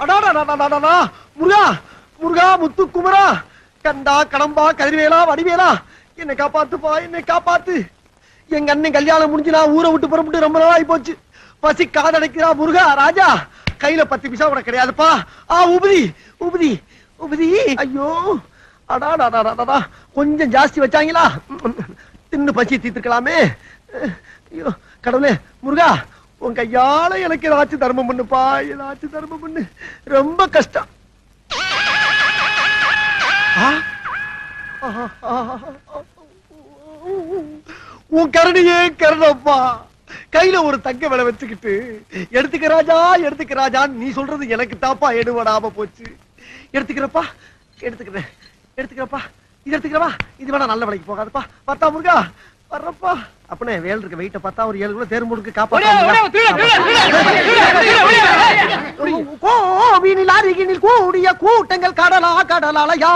முருகா முருகா முத்து குமரா கண்டா கடம்பா கதிர்வேலா வடிவேலா என்னை காப்பாத்துப்பா, என்னை காப்பாத்து. எங்க அண்ணன் கல்யாணம் முடிஞ்சு நான் ஊரை விட்டு புறப்பட்டு ரொம்ப நாள் ஆகி போச்சு. பசி காதடைக்கிறா முருகா ராஜா. கையில 10 பைசா கூட கிடையாதுப்பா. உபதி உபதி உபதி. ஐயோ அடாடாடாடா, கொஞ்சம் ஜாஸ்தி வச்சாங்களா? தின்னு பசி தீர்த்துக்கலாமே. ஐயோ கடவுளே, முருகா உன் கையால எனக்கு ஏதாச்சும் தர்மம் பண்ணுப்பா, ஏதாச்சும் தர்மம் பண்ணு. ரொம்ப கஷ்டம். உன் கருணையே கருணப்பா. கையில ஒரு தங்க விலை வச்சுக்கிட்டு எடுத்துக்க ராஜா எடுத்துக்க ராஜான்னு நீ சொல்றது எனக்கு தாப்பா எடுபடாம போச்சு. எடுத்துக்கிறப்பா, எடுத்துக்கிறேன், எடுத்துக்கிறப்பா. இது எடுத்துக்கிறவா, இது வேணா நல்ல விலைக்கு போகாதுப்பா. பார்த்தா முருகா வர்றப்பா. அப்பனே வேல் இருக்க வெயிட்ட பார்த்தா ஒரு 7 கூட தேர்முடுக்கு கோவினில் அருகினில் கூடிய கூட்டங்கள் கடலா கடலாலயா.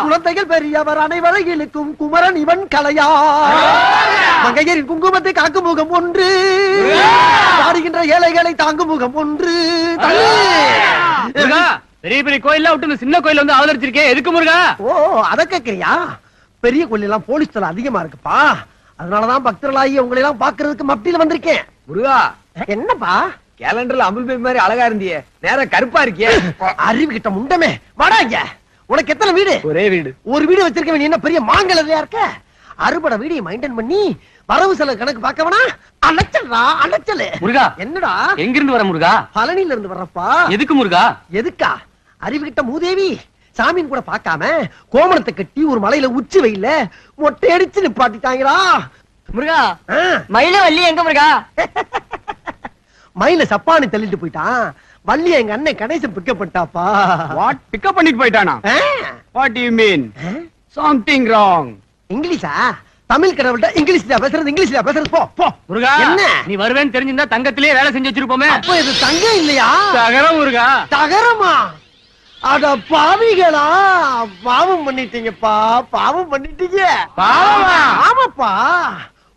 குழந்தைகள் பெரியவர் அனைவரையிலுக்கும் குமரன் இவன் கலையா. மங்கையரின் குங்குமத்தை காக்கும் முகம் ஒன்று, பாடுகின்ற ஏழைகளை தாங்கும் முகம் ஒன்று. பெரிய பெரிய கோயில்ல விட்டு சின்ன கோயில வந்து அவதரிச்சிருக்கேன். எதுக்கு முருகா? அத கேக்குறியா? பெரிய கோயில் எல்லாம் போலீஸ் தொலை அதிகமா இருக்குப்பா. அதனாலதான் பக்தர்களாகி உங்களை எல்லாம் பாக்குறதுக்கு மப்டியில வந்திருக்கேன். முருகா என்னப்பா கேலண்டர்ல அமுல் பேபி மாதிரி அழகா இருந்தியே, நேரம் கருப்பா இருக்கியே. அறிவு கிட்ட முண்டமே வாடா இங்க. உனக்கு எத்தனை வீடு? ஒரே வீடு. ஒரு வீடு வச்சிருக்க நீ என்ன பெரிய மாங்கலையா இருக்க? அறுபட வீடியை மெயின்டைன் பண்ணி வரவு செலவு கணக்கு பார்க்கவனா? அலைச்சல்டா அலைச்சல். முருகா என்னடா? எங்க இருந்து வர முருகா? பழனில இருந்து வர்றப்பா. எதுக்கு முருகா? எதுக்கா? அறிவு கிட்ட மூதேவி சாமியின் கூட பார்க்காம கோமணத்தை கட்டி ஒரு மலையில உச்சி வெயில மொட்டை அடிச்சு நிப்பாட்டிட்டாங்களா. முருகா மயில வள்ளி எங்க முருகா? மயில சப்பானி தள்ளிட்டு போயிட்டான். வள்ளி எங்க அண்ணன் கணேசன் பிக்கப் பண்ணிட்டாப்பா. வாட் பிக்கப் பண்ணிட்டு போயிட்டானா? What do you mean? Something wrong. இங்கிலீஷா? தமிழ் கடவுள்கிட்ட இங்கிலீஷ்ல பேசுறது, இங்கிலீஷ்ல பேசுறது. போ போ. முருகா என்ன நீ வருவேன்னு தெரிஞ்சிருந்தா தங்கத்திலேயே வேலை செஞ்சு வச்சிருப்போமே. அப்ப இது தங்கம் இல்லையா? தகரம் முருகா. தகரமா? அட பாவிகளா, பாவம் பண்ணிட்டீங்கப்பா, பாவம் பண்ணிட்டீங்க. பாவமா? ஆமாப்பா.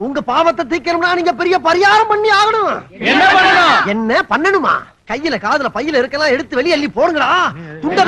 உங்க பாவத்தை தீர்க்கணும்னா நீங்க பெரிய பரிகாரம் பண்ணி ஆகணும். என்ன பண்ணணும்? என்ன பண்ணணுமா? கையில காதுல பையில இருக்கலாம் எடுத்து வெளியே அள்ளி போடுங்கடா. துண்டா